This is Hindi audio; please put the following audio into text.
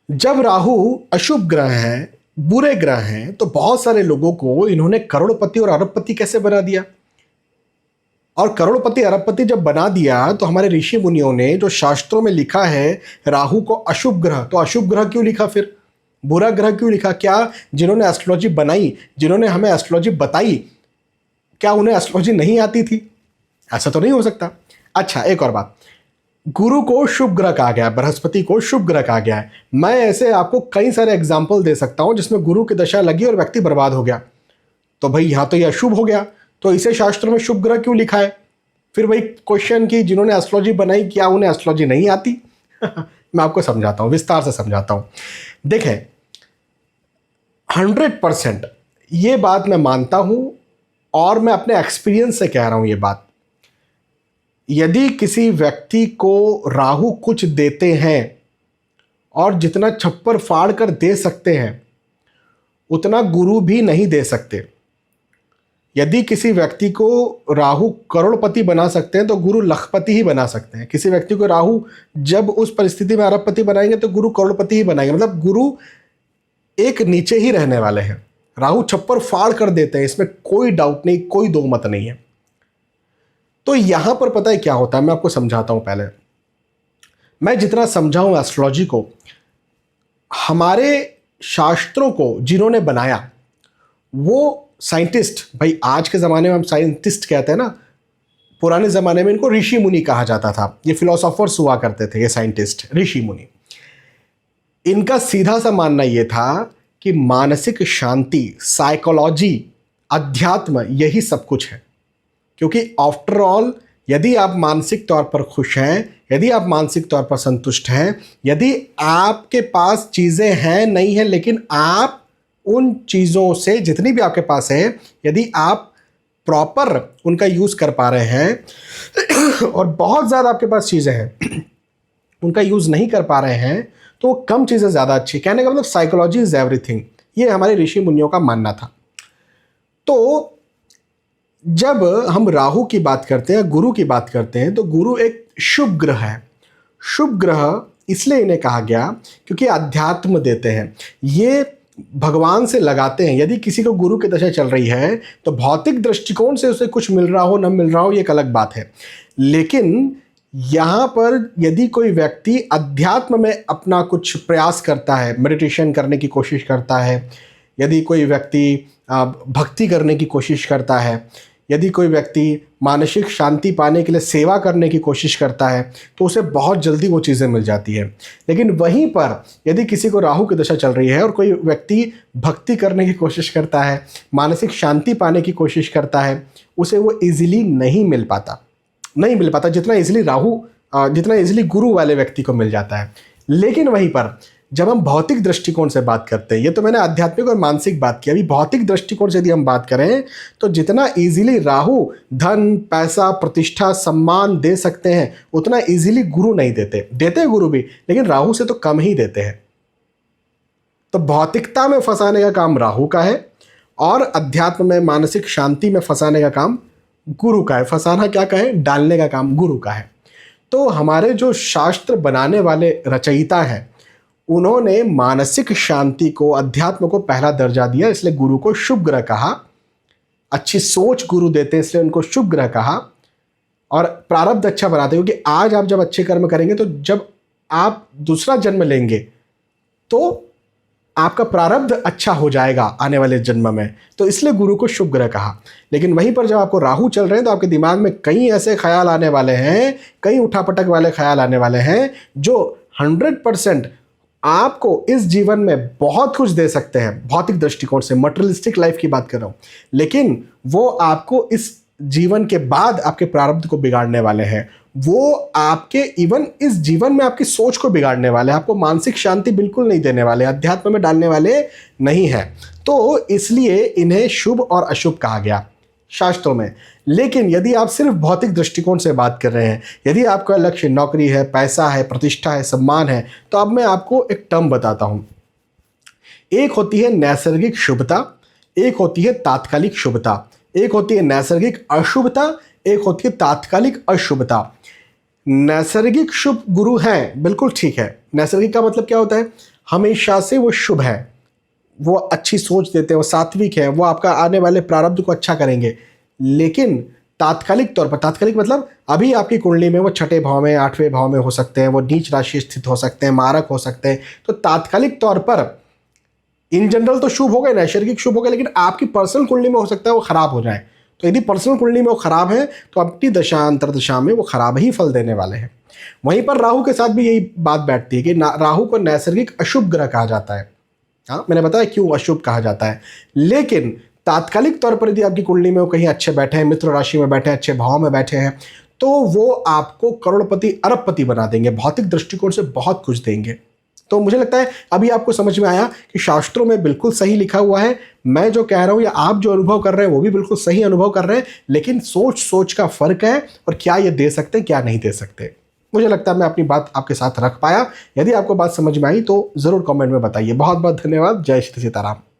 जब राहु अशुभ ग्रह है, बुरे ग्रह हैं, तो बहुत सारे लोगों को इन्होंने करोड़पति और अरबपति कैसे बना दिया। और करोड़पति अरबपति जब बना दिया तो हमारे ऋषि मुनियों ने जो शास्त्रों में लिखा है राहु को अशुभ ग्रह, तो अशुभ ग्रह क्यों लिखा, फिर बुरा ग्रह क्यों लिखा? क्या जिन्होंने एस्ट्रोलॉजी बनाई, जिन्होंने हमें एस्ट्रोलॉजी बताई, क्या उन्हें एस्ट्रोलॉजी नहीं आती थी? ऐसा तो नहीं हो सकता। अच्छा, एक और बात, गुरु को शुभ ग्रह कहा गया है, बृहस्पति को शुभ ग्रह कहा गया है। मैं ऐसे आपको कई सारे एग्जाम्पल दे सकता हूं जिसमें गुरु की दशा लगी और व्यक्ति बर्बाद हो गया। तो भाई यहां तो यह अशुभ हो गया, तो इसे शास्त्र में शुभ ग्रह क्यों लिखा है? फिर वही क्वेश्चन की जिन्होंने एस्ट्रोलॉजी बनाई, क्या उन्हें एस्ट्रोलॉजी नहीं आती? मैं आपको समझाता हूं, विस्तार से समझाता हूं। देखें, 100% ये बात मैं मानता हूं और मैं अपने एक्सपीरियंस से कह रहा हूं ये बात। यदि किसी व्यक्ति को राहु कुछ देते हैं और जितना छप्पर फाड़ कर दे सकते हैं उतना गुरु भी नहीं दे सकते। यदि किसी व्यक्ति को राहु करोड़पति बना सकते हैं तो गुरु लखपति ही बना सकते हैं। किसी व्यक्ति को राहु जब उस परिस्थिति में अरबपति बनाएंगे तो गुरु करोड़पति ही बनाएंगे। मतलब गुरु एक नीचे ही रहने वाले हैं। राहु छप्पर फाड़ कर देते हैं, इसमें कोई डाउट नहीं, कोई दो मत नहीं है। तो यहां पर पता है क्या होता है, मैं आपको समझाता हूं। पहले मैं जितना समझाऊं एस्ट्रोलॉजी को, हमारे शास्त्रों को जिन्होंने बनाया वो साइंटिस्ट, भाई आज के ज़माने में हम साइंटिस्ट कहते हैं ना, पुराने ज़माने में इनको ऋषि मुनि कहा जाता था। ये फिलोसोफर्स हुआ करते थे, ये साइंटिस्ट ऋषि मुनि। इनका सीधा सा मानना ये था कि मानसिक शांति, साइकोलॉजी, अध्यात्म, यही सब कुछ है। क्योंकि आफ्टर ऑल यदि आप मानसिक तौर पर खुश हैं, यदि आप मानसिक तौर पर संतुष्ट हैं, यदि आपके पास चीज़ें हैं नहीं हैं लेकिन आप उन चीज़ों से जितनी भी आपके पास है, यदि आप प्रॉपर उनका यूज़ कर पा रहे हैं और बहुत ज़्यादा आपके पास चीज़ें हैं उनका यूज़ नहीं कर पा रहे हैं, तो कम चीज़ें ज़्यादा अच्छी। कहने का मतलब साइकोलॉजी इज़ एवरीथिंग, ये हमारे ऋषि मुनियों का मानना था। तो जब हम राहु की बात करते हैं, गुरु की बात करते हैं, तो गुरु एक शुभ ग्रह है। शुभ ग्रह इसलिए इन्हें कहा गया क्योंकि अध्यात्म देते हैं, ये भगवान से लगाते हैं। यदि किसी को गुरु की दशा चल रही है तो भौतिक दृष्टिकोण से उसे कुछ मिल रहा हो न मिल रहा हो, ये एक अलग बात है। लेकिन यहाँ पर यदि कोई व्यक्ति अध्यात्म में अपना कुछ प्रयास करता है, मेडिटेशन करने की कोशिश करता है, यदि कोई व्यक्ति भक्ति करने की कोशिश करता है, यदि कोई व्यक्ति मानसिक शांति पाने के लिए सेवा करने की कोशिश करता है, तो उसे बहुत जल्दी वो चीज़ें मिल जाती है। लेकिन वहीं पर यदि किसी को राहु की दशा चल रही है और कोई व्यक्ति भक्ति करने की कोशिश करता है, मानसिक शांति पाने की कोशिश करता है, उसे वो इजीली नहीं मिल पाता जितना इजीली जितना इजीली गुरु वाले व्यक्ति को मिल जाता है। लेकिन वहीं पर जब हम भौतिक दृष्टिकोण से बात करते हैं, ये तो मैंने आध्यात्मिक और मानसिक बात की, अभी भौतिक दृष्टिकोण से यदि हम बात करें तो जितना इजीली राहु धन, पैसा, प्रतिष्ठा, सम्मान दे सकते हैं उतना इजीली गुरु नहीं देते हैं गुरु भी, लेकिन राहु से तो कम ही देते हैं। तो भौतिकता में फंसाने का काम राहु का है और अध्यात्म में, मानसिक शांति में फंसाने का काम गुरु का है। फंसाना क्या कहें, डालने का काम गुरु का है। तो हमारे जो शास्त्र बनाने वाले रचयिता हैं उन्होंने मानसिक शांति को, अध्यात्म को पहला दर्जा दिया, इसलिए गुरु को शुभ ग्रह कहा। अच्छी सोच गुरु देते हैं इसलिए उनको शुभ ग्रह कहा। और प्रारब्ध अच्छा बनाते हैं, क्योंकि आज आप जब अच्छे कर्म करेंगे तो जब आप दूसरा जन्म लेंगे तो आपका प्रारब्ध अच्छा हो जाएगा आने वाले जन्म में, तो इसलिए गुरु को शुभ ग्रह कहा। लेकिन वहीं पर जब आपको राहु चल रहे हैं तो आपके दिमाग में कई ऐसे ख्याल आने वाले हैं, कई उठापटक वाले ख्याल आने वाले हैं जो 100% आपको इस जीवन में बहुत कुछ दे सकते हैं। भौतिक दृष्टिकोण से, मटेरियलिस्टिक लाइफ की बात कर रहा हूं, लेकिन वो आपको इस जीवन के बाद आपके प्रारब्ध को बिगाड़ने वाले हैं। वो आपके इवन इस जीवन में आपकी सोच को बिगाड़ने वाले हैं, आपको मानसिक शांति बिल्कुल नहीं देने वाले, अध्यात्म में डालने वाले नहीं है। तो इसलिए इन्हें शुभ और अशुभ कहा गया शास्त्रों में। लेकिन यदि आप सिर्फ भौतिक दृष्टिकोण से बात कर रहे हैं, यदि आपका लक्ष्य नौकरी है, पैसा है, प्रतिष्ठा है, सम्मान है, तो अब मैं आपको एक टर्म बताता हूं। एक होती है नैसर्गिक शुभता, एक होती है तात्कालिक शुभता, एक होती है नैसर्गिक अशुभता, एक होती है तात्कालिक अशुभता। नैसर्गिक शुभ गुरु हैं, बिल्कुल ठीक है। नैसर्गिक का मतलब क्या होता है, हमेशा से वो शुभ है, वो अच्छी सोच देते हैं, वो सात्विक है, वो आपका आने वाले प्रारब्ध को अच्छा करेंगे। लेकिन तात्कालिक तौर पर, तात्कालिक मतलब अभी आपकी कुंडली में वो छठे भाव में, आठवें भाव में हो सकते हैं, वो नीच राशि स्थित हो सकते हैं, मारक हो सकते हैं। तो तात्कालिक तौर पर इन जनरल तो शुभ हो गए, नैसर्गिक शुभ हो गए, लेकिन आपकी पर्सनल कुंडली में हो सकता है वो खराब हो जाए। तो यदि पर्सनल कुंडली में वो खराब है तो अपनी दशा अंतर्दशा में वो खराब ही फल देने वाले हैं। वहीं पर राहु के साथ भी यही बात बैठती है कि राहु को नैसर्गिक अशुभ ग्रह कहा जाता है। हाँ, मैंने बताया क्यों अशुभ कहा जाता है। लेकिन तात्कालिक तौर पर यदि आपकी कुंडली में वो कहीं अच्छे बैठे हैं, मित्र राशि में बैठे हैं, अच्छे भाव में बैठे हैं, तो वो आपको करोड़पति अरबपति बना देंगे, भौतिक दृष्टिकोण से बहुत कुछ देंगे। तो मुझे लगता है अभी आपको समझ में आया कि शास्त्रों में बिल्कुल सही लिखा हुआ है। मैं जो कह रहा हूं या आप जो अनुभव कर रहे हैं वो भी बिल्कुल सही अनुभव कर रहे हैं, लेकिन सोच सोच का फर्क है और क्या ये दे सकते हैं, क्या नहीं दे सकते। मुझे लगता है मैं अपनी बात आपके साथ रख पाया। यदि आपको बात समझ में आई तो ज़रूर कमेंट में बताइए। बहुत बहुत धन्यवाद। जय श्री सीताराम।